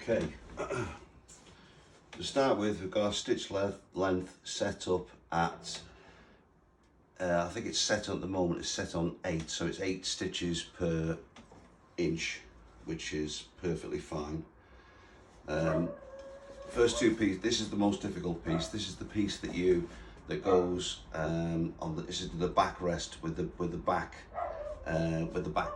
Okay, to start with, we've got our stitch length set up at, I think it's set at the moment, it's set on 8, so it's 8 stitches per inch, which is perfectly fine. First two pieces, this is the most difficult piece. This is the piece that goes this is the backrest with the back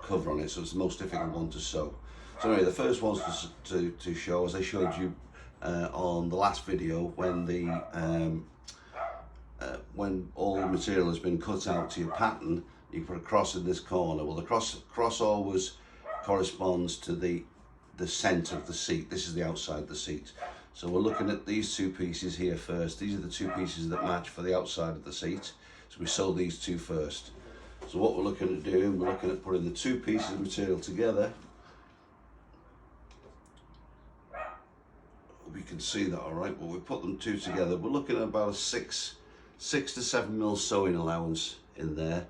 cover on it, so it's the most difficult one to sew. So anyway, the first one's to show, as I showed you on the last video, when all the material has been cut out to your pattern, you put a cross in this corner. Well, the cross always corresponds to the centre of the seat. This is the outside of the seat. So we're looking at these two pieces here first. These are the two pieces that match for the outside of the seat. So we sew these two first. So what we're looking at doing, we're looking at putting the two pieces of material together. We can see that all right. Well, we put them two together. We're looking at about a 6 to 7 mil sewing allowance in there.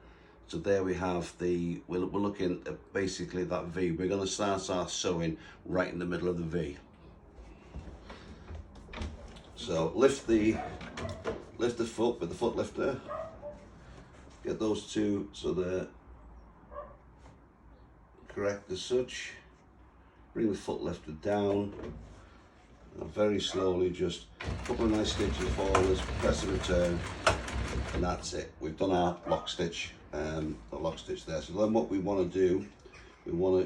So there we have we're looking at basically that V. We're going to start our sewing right in the middle of the V. So lift the foot with the foot lifter. Get those two so they're correct as such. Bring the foot lifter down. And very slowly, just a couple of nice stitches forwards, press the return, and that's it. We've done our lock stitch, there. So then what we want to do, we're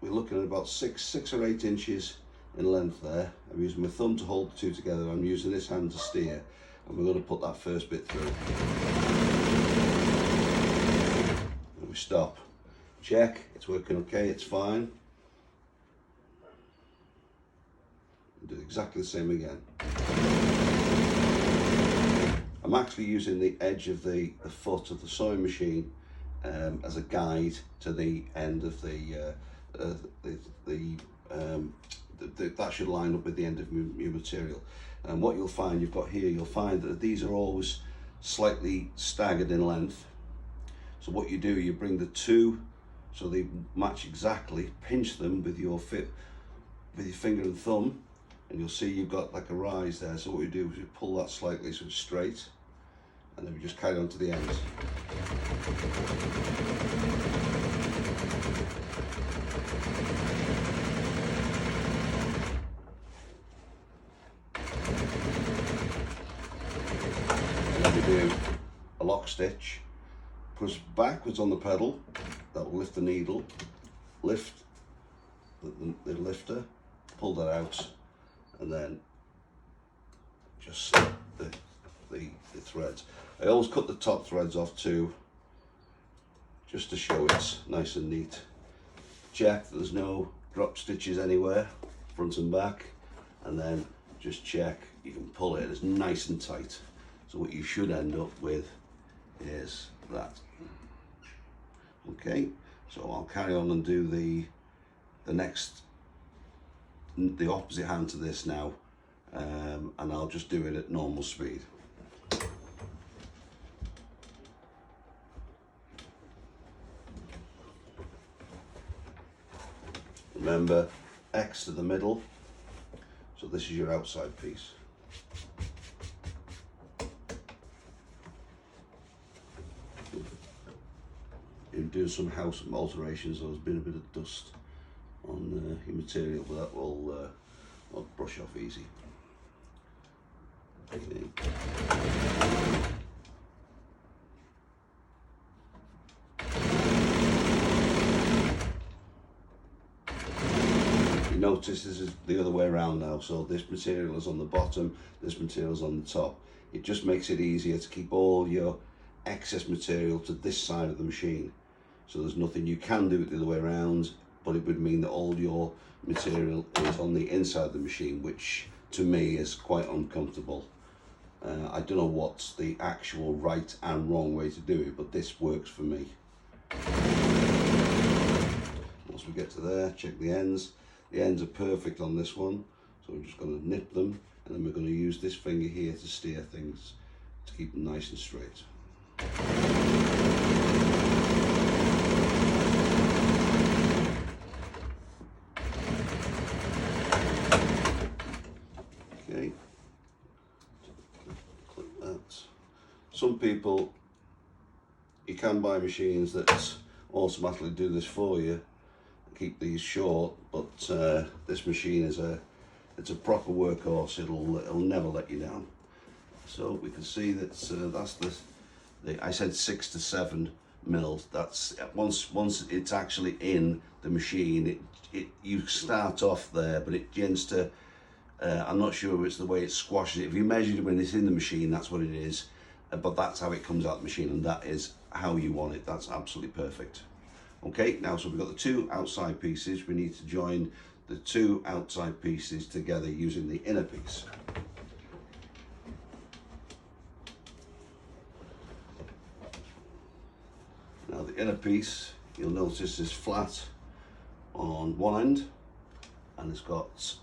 looking at about 6 or 8 inches in length there. I'm using my thumb to hold the two together. I'm using this hand to steer, and we're going to put that first bit through. And we stop, check, it's working okay, it's fine. Do exactly the same again. I'm actually using the edge of the foot of the sewing machine as a guide to the end of that should line up with the end of your material. And what you'll find you'll find that these are always slightly staggered in length. So what you do, you bring the two so they match exactly, pinch them with your finger and thumb, and you'll see you've got like a rise there. So what we do is we pull that slightly so it's straight, and then we just carry on to the end. And then we do a lock stitch, push backwards on the pedal, that will lift the needle, lift the lifter, pull that out, and then just slip the threads. I always cut the top threads off too, just to show it's nice and neat. Check that there's no drop stitches anywhere, front and back, and then just check you can pull it. It's nice and tight. So what you should end up with is that. Okay, so I'll carry on and do the opposite hand to this now, and I'll just do it at normal speed. Remember, X to the middle, so this is your outside piece. You do some house alterations, so there's been a bit of dust on your material, but that will brush off easy. Okay. You notice this is the other way around now, so this material is on the bottom, this material is on the top. It just makes it easier to keep all your excess material to this side of the machine. So there's nothing, you can do it the other way around, but it would mean that all your material is on the inside of the machine, which to me is quite uncomfortable. I don't know what's the actual right and wrong way to do it, but this works for me. Once we get to there, check the ends. The ends are perfect on this one, so we're just going to nip them, and then we're going to use this finger here to steer things to keep them nice and straight. some people, you can buy machines that automatically do this for you, keep these short, but this machine is it's a proper workhorse. It'll never let you down. So we can see that that's I said 6 to 7 mils. That's once it's actually in the machine, you start off there, but it tends to I'm not sure if it's the way it squashes it. If you measure it when it's in the machine, that's what it is, but that's how it comes out the machine, and that is how you want it. That's absolutely perfect. Okay, now so we've got the 2 outside pieces. We need to join the 2 outside pieces together using the inner piece. Now the inner piece, you'll notice, is flat on one end, and it's got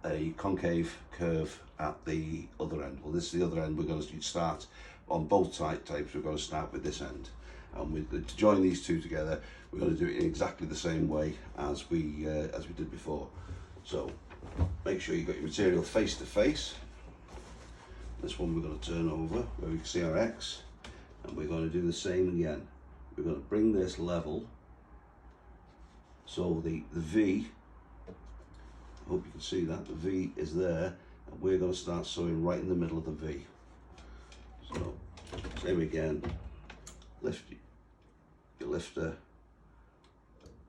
a concave curve at the other end. Well, this is the other end. We're going to start on both types. We're going to start with this end, and to join these two together, we're going to do it in exactly the same way as we did before. So make sure you've got your material face to face. This one we're going to turn over where we can see our X, and we're going to do the same again. We're going to bring this level, so the V, I hope you can see that, the V is there, and we're going to start sewing right in the middle of the V. So same again, lift your lifter,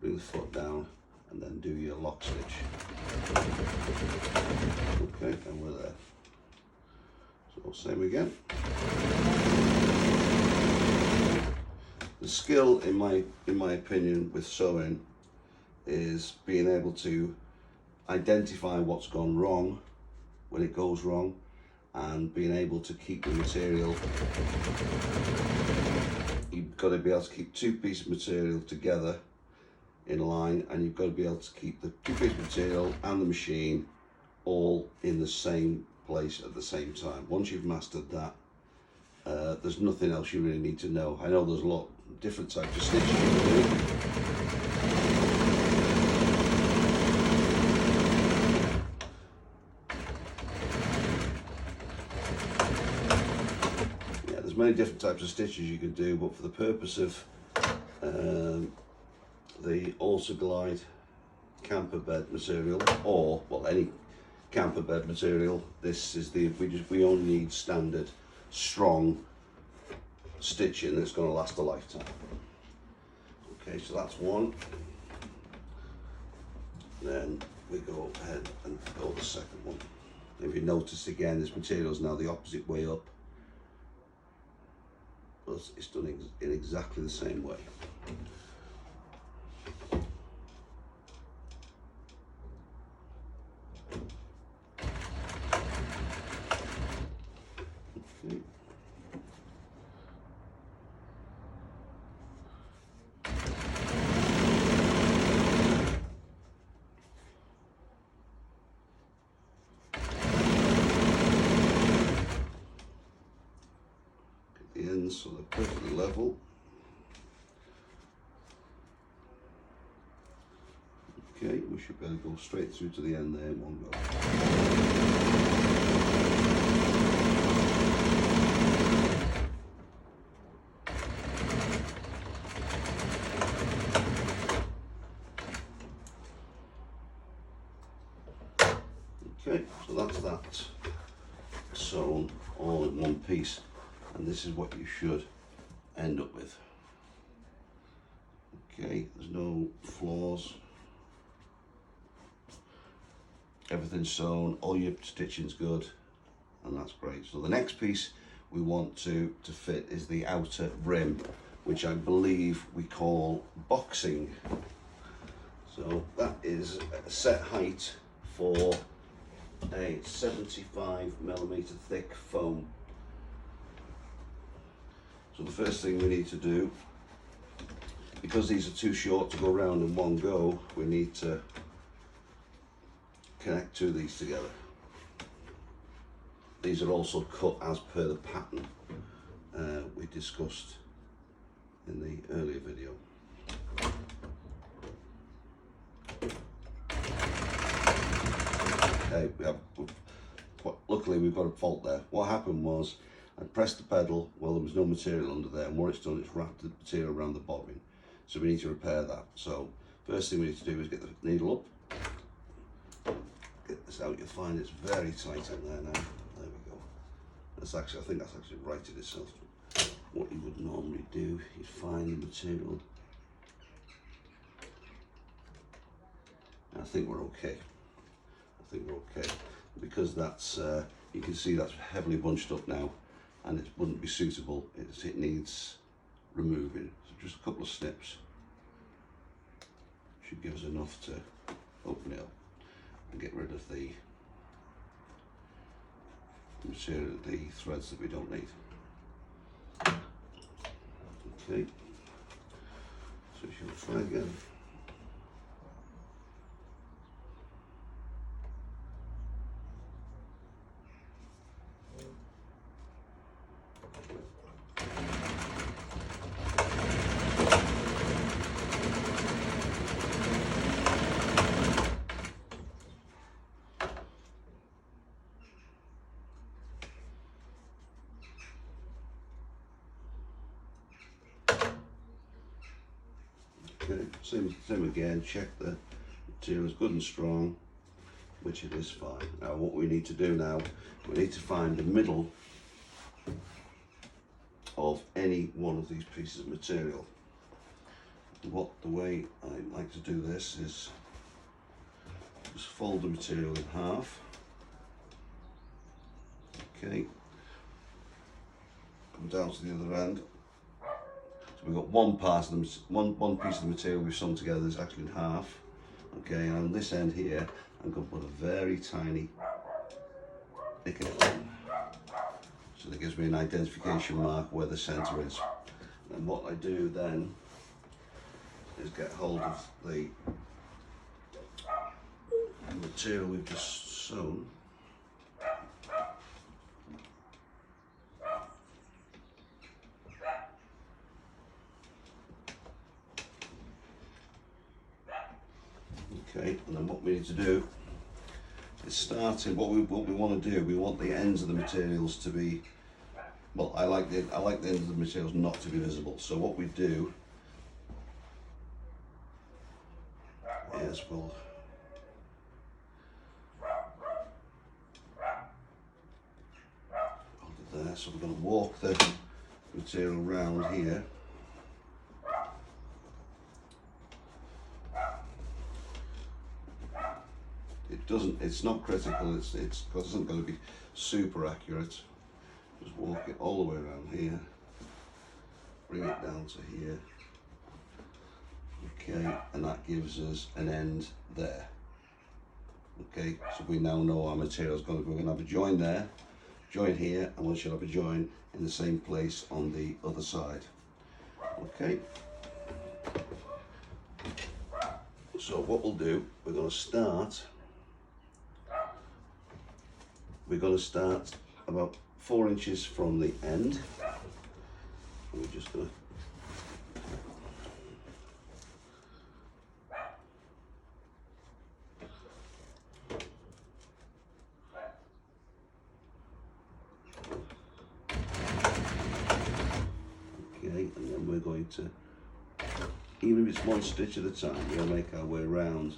bring the foot down, and then do your lock stitch. Okay, and we're there. So same again. The skill, in my opinion, with sewing is being able to identify what's gone wrong when it goes wrong, and being able to keep the material. You've got to be able to keep 2 pieces of material together in a line, and you've got to be able to keep the 2 pieces of material and the machine all in the same place at the same time. Once you've mastered that, there's nothing else you really need to know. I know there's a lot of different types of stitches you can do. Yeah, there's many different types of stitches you can do, but for the purpose of the AutoGlide camper bed material, or well, any camper bed material, this is we only need standard strong stitching that's going to last a lifetime. Okay, so that's one. Then we go ahead and go the second one. If you notice again, this material is now the opposite way up, but it's done in exactly the same way. The ends so they're perfectly level. Okay, we should be able to go straight through to the end there in one go. Okay, so that's that sewn all in one piece, and this is what you should end up with. Okay, there's no flaws. Everything's sewn, all your stitching's good, and that's great. So the next piece we want to fit is the outer rim, which I believe we call boxing. So that is a set height for a 75mm thick foam. So the first thing we need to do, because these are too short to go round in one go, we need to connect 2 of these together. These are also cut as per the pattern we discussed in the earlier video. Okay, luckily we've got a fault there. What happened was I pressed the pedal, well there was no material under there, and what it's done, it's wrapped the material around the bobbin. So we need to repair that. So first thing we need to do is get the needle up, get this out. You'll find it's very tight in there now. There we go. That's actually, I think that's actually righted itself. What you would normally do, you'd find the material. And I think we're okay. I think we're okay. Because that's, you can see that's heavily bunched up now, and it wouldn't be suitable. It needs removing. So just a couple of snips should give us enough to open it up and get rid of the material, the threads that we don't need. Okay, so shall we try again? Okay, same again, check the material is good and strong, which it is fine. Now what we need to do now, we need to find the middle of any one of these pieces of material. The way I like to do this is just fold the material in half. Okay, come down to the other end. So we've got one piece of the material we've sewn together that's actually in half. Okay, and on this end here, I'm going to put a very tiny nick in it. So that gives me an identification mark where the centre is. And what I do then is get hold of the material we've just sewn. Okay, and then what we need to do is starting what we want to do. We want the ends of the materials to be, well, I like the ends of the materials not to be visible. So what we do is we'll hold it there. So we're going to walk the material around here. It's not critical, it's isn't going to be super accurate. Just walk it all the way around here, bring it down to here. Okay, and that gives us an end there. Okay, so we now know our material is going to, we're going to have a join there, join here, and we should have a join in the same place on the other side. Okay, so what we'll do, we're going to start about 4 inches from the end. And we're just going to and then we're going to, even if it's 1 stitch at a time, we'll make our way around.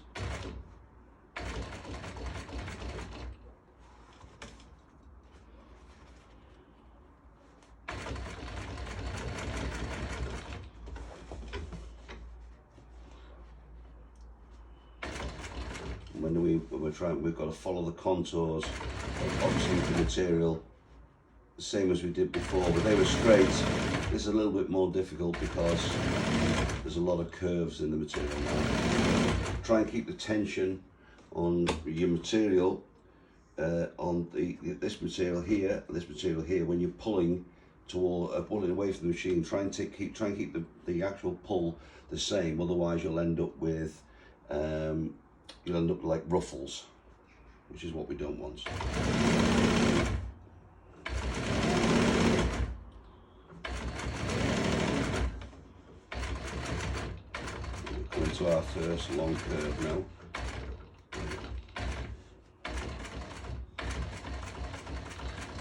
When we're trying, we've got to follow the contours of obviously the material, the same as we did before, but they were straight. This is a little bit more difficult because there's a lot of curves in the material now. Try and keep the tension on your material, on this material here, and this material here. When you're pulling pulling away from the machine, try and keep the actual pull the same. Otherwise, you'll end up with like ruffles, which is what we don't want. We're coming to our first long curve now.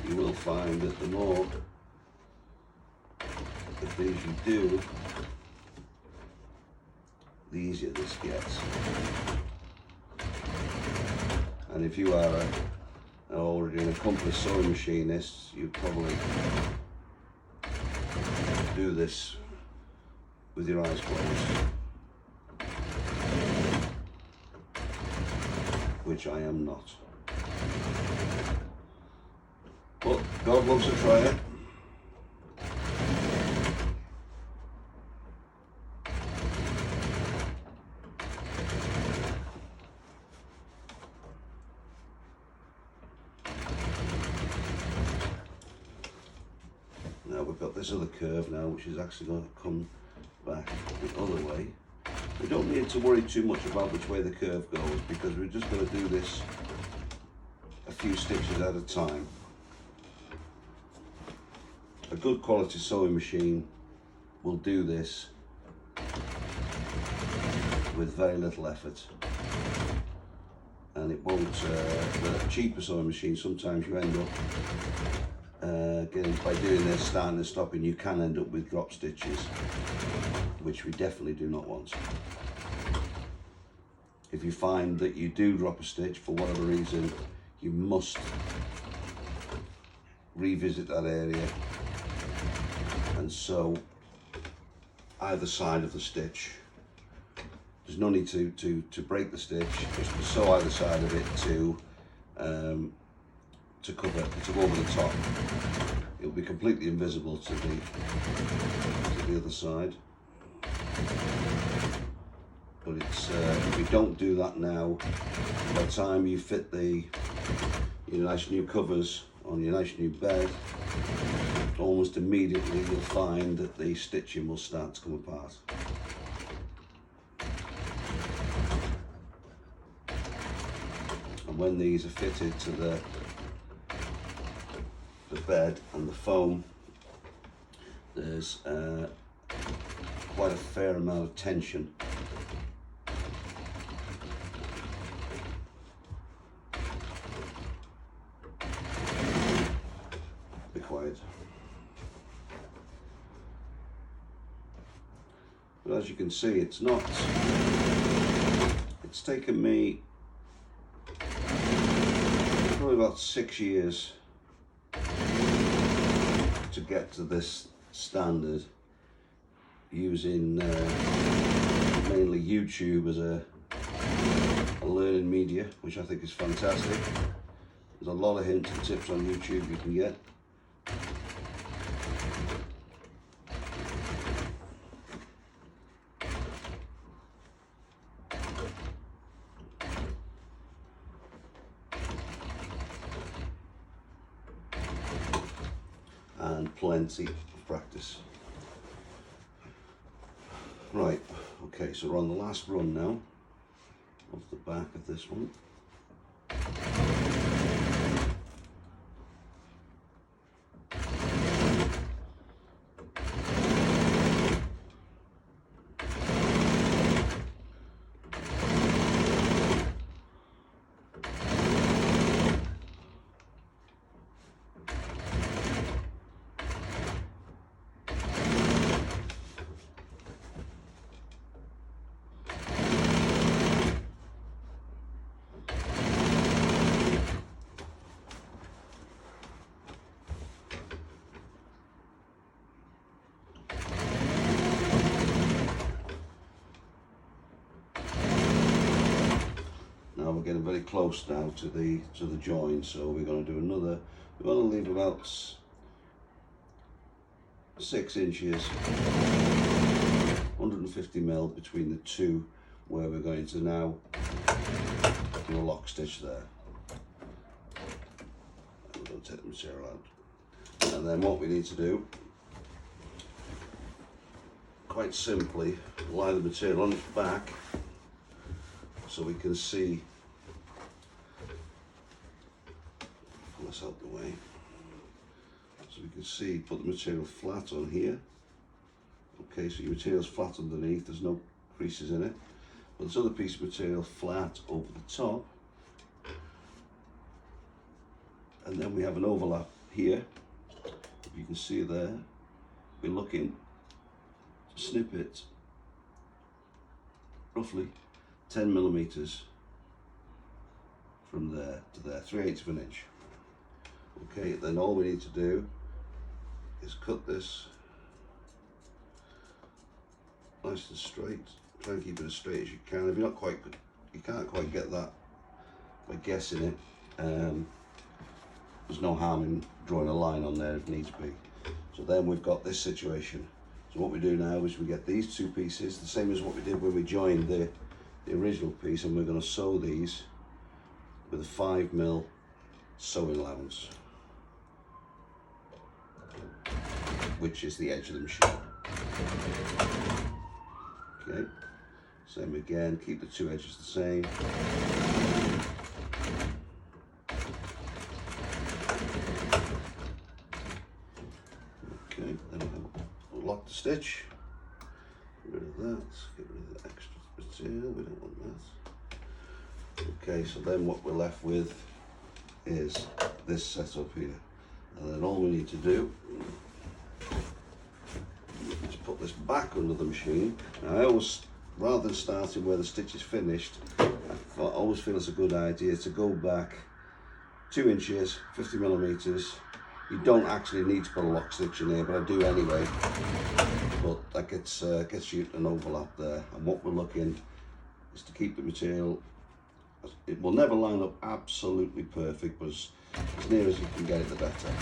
You will find that the more of these you do, the easier this gets. And if you are already an accomplished sewing machinist, you probably do this with your eyes closed, which I am not. But God loves a tryer. Now we've got this other curve now, which is actually going to come back the other way. We don't need to worry too much about which way the curve goes, because we're just going to do this a few stitches at a time. A good quality sewing machine will do this with very little effort, and it won't, with a cheaper sewing machine, sometimes you end up by doing this starting and stopping, you can end up with drop stitches, which we definitely do not want. If you find that you do drop a stitch for whatever reason, you must revisit that area and sew either side of the stitch. There's no need to break the stitch, just to sew either side of it to go over the top. It'll be completely invisible to the other side. But it's if you don't do that now, by the time you fit your nice new covers on your nice new bed, almost immediately you'll find that the stitching will start to come apart. And when these are fitted to the bed and the foam, there's quite a fair amount of tension. Be quiet. But as you can see, it's taken me probably about 6 years to get to this standard, using mainly YouTube as a learning media, which I think is fantastic. There's a lot of hints and tips on YouTube you can get. And plenty of practice. Right, okay, so we're on the last run now of the back of this one. Now we're getting very close now to the join, so we're going to do another. We're going to leave about 6 inches, 150mm between the two, where we're going to now do a lock stitch there. And we're going to take the material out, and then what we need to do, quite simply, lie the material on its back so we can see. Pull this out the way so we can see. Put the material flat on here. Okay, so your material's flat underneath, there's no creases in it. But this other piece of material flat over the top, and then we have an overlap here, if you can see there, we're looking to snip it roughly 10 millimeters from there to there, 3/8 of an inch. Okay, then all we need to do is cut this nice and straight. Try and keep it as straight as you can. If you're not quite good, you can't quite get that by guessing it. There's no harm in drawing a line on there if needs be. So then we've got this situation. So what we do now is we get these two pieces, the same as what we did when we joined the original piece, and we're going to sew these with a 5mm sewing allowance, which is the edge of the machine. Okay, same again, keep the two edges the same. Okay, then we'll lock the stitch. Get rid of that, get rid of the extra material, we don't want that. Okay, so then what we're left with is this setup here. And then all we need to do is put this back under the machine. Now I always, rather than starting where the stitch is finished, I always feel it's a good idea to go back 2 inches, 50 millimeters. You don't actually need to put a lock stitch in here, but I do anyway. But that gets you an overlap there. And what we're looking is to keep the material, it will never line up absolutely perfect, but as near as you can get it, the better.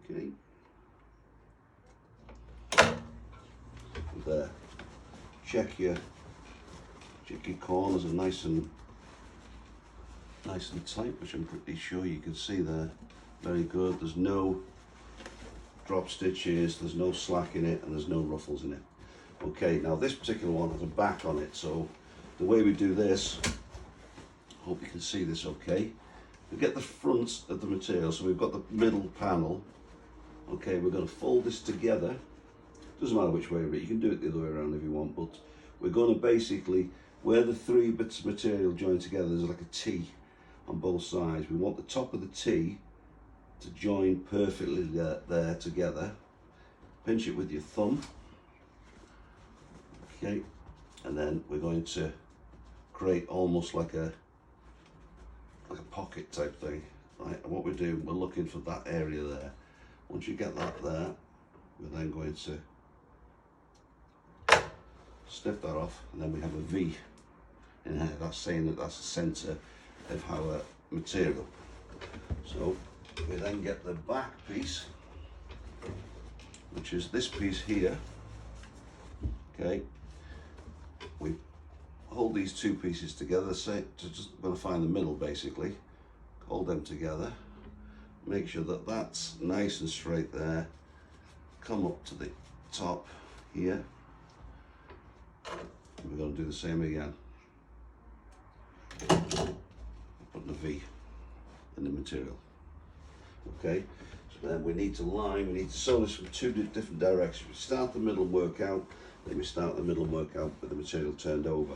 Okay. There. Check your corners are nice and tight, which I'm pretty sure you can see there. Very good. There's no drop stitches, there's no slack in it, and there's no ruffles in it. Okay, now this particular one has a back on it, so the way we do this, hope you can see this okay. We get the front of the material, so we've got the middle panel. Okay, we're going to fold this together. Doesn't matter which way, you can do it the other way around if you want, but we're going to basically, where the 3 bits of material join together, there's like a T on both sides. We want the top of the T to join perfectly there together. Pinch it with your thumb. Okay, and then we're going to create almost like a pocket type thing, right? And what we're doing, we're looking for that area there. Once you get that there, we're then going to snip that off, and then we have a V in here. That's saying that that's the center of our material. So we then get the back piece, which is this piece here. Okay, we hold these two pieces together, say just going to find the middle basically, hold them together, make sure that that's nice and straight there, come up to the top here, and we're going to do the same again, put the V in the material. Okay, so then we need to sew this from 2 different directions. We start the middle and work out, then we start the middle and work out with the material turned over.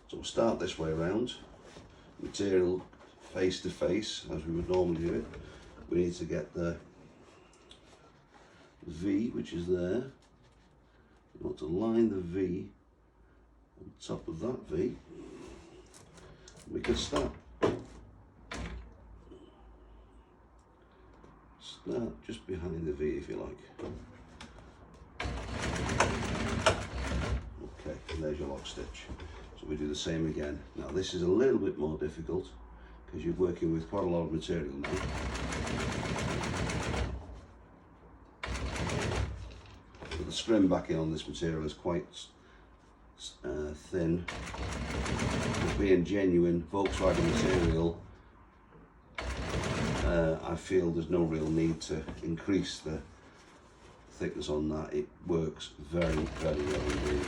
So we'll start this way around, material face to face as we would normally do it. We need to get the V, which is there. We want to line the V on top of that V. We can start just behind the V if you like. Okay, and there's your lock stitch. So we do the same again. Now this is a little bit more difficult because you're working with quite a lot of material now. But the scrim backing on this material is quite thin. With being genuine Volkswagen material, I feel there's no real need to increase the thickness on that. It works very, very well indeed.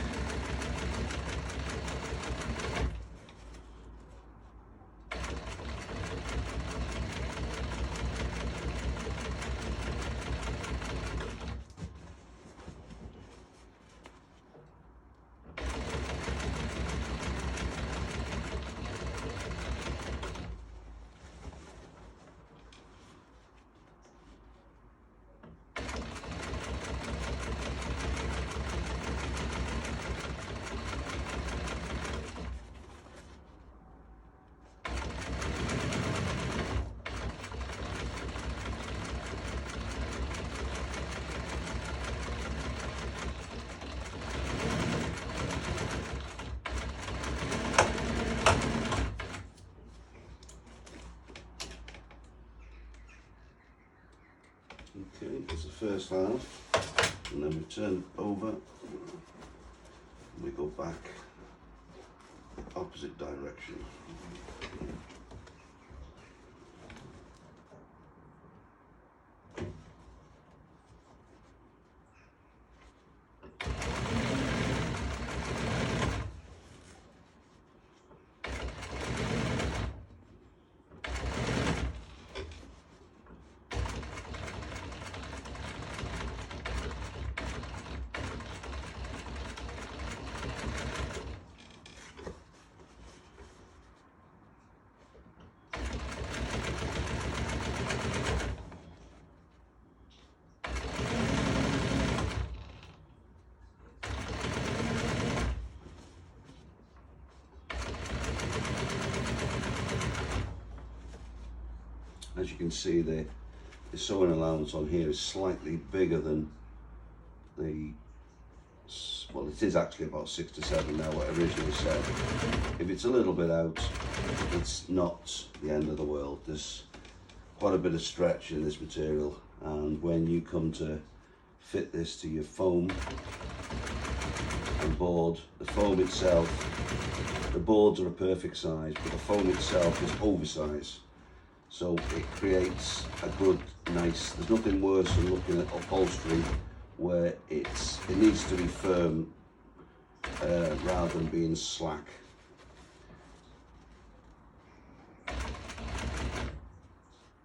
first half, and then we turn it over, and we go back the opposite direction. As you can see, the sewing allowance on here is slightly bigger than the, well, it is actually about 6 to 7 now, what I originally said. If it's a little bit out, it's not the end of the world. There's quite a bit of stretch in this material, and when you come to fit this to your foam and board, the foam itself, the boards are a perfect size, but the foam itself is oversized. So it creates a good, nice, there's nothing worse than looking at upholstery where it needs to be firm rather than being slack.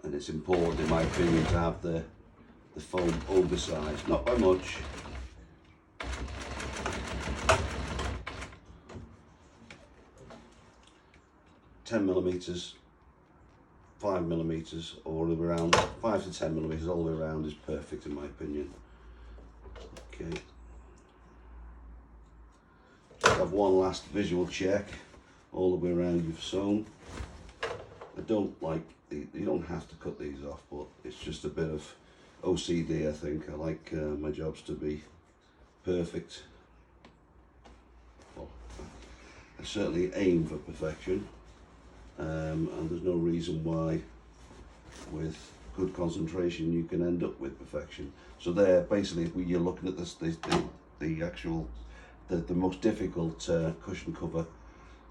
And it's important, in my opinion, to have the foam oversized, not by much. $10mm, 5mm, all the way around, 5 to 10mm all the way around is perfect in my opinion. Okay. Just have one last visual check all the way around you've sewn. I don't like, you don't have to cut these off, but it's just a bit of OCD, I think. I like my jobs to be perfect. Well, I certainly aim for perfection. And there's no reason why with good concentration you can end up with perfection. So there, basically, you're looking at this, the actual, the most difficult cushion cover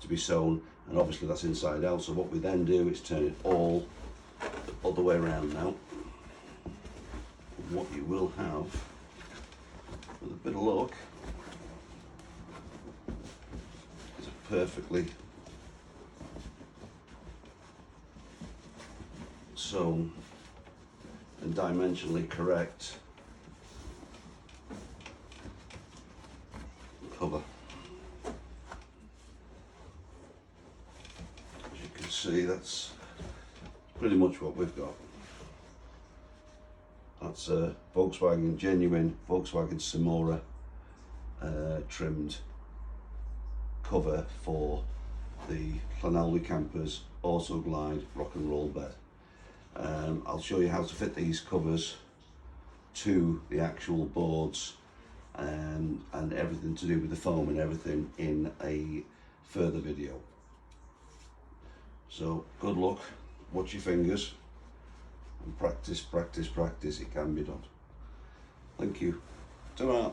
to be sewn, and obviously that's inside out. So what we then do is turn it all the other way around now. And what you will have, with a bit of luck, is a perfectly sewn and dimensionally correct cover. As you can see, that's pretty much what we've got. That's a Volkswagen, genuine Volkswagen Samora trimmed cover for the Llanelwy campers AutoGlide rock and roll bed. I'll show you how to fit these covers to the actual boards and everything to do with the foam and everything in a further video. So good luck, watch your fingers, and practice, practice, practice. It can be done. Thank you. Ta-ra.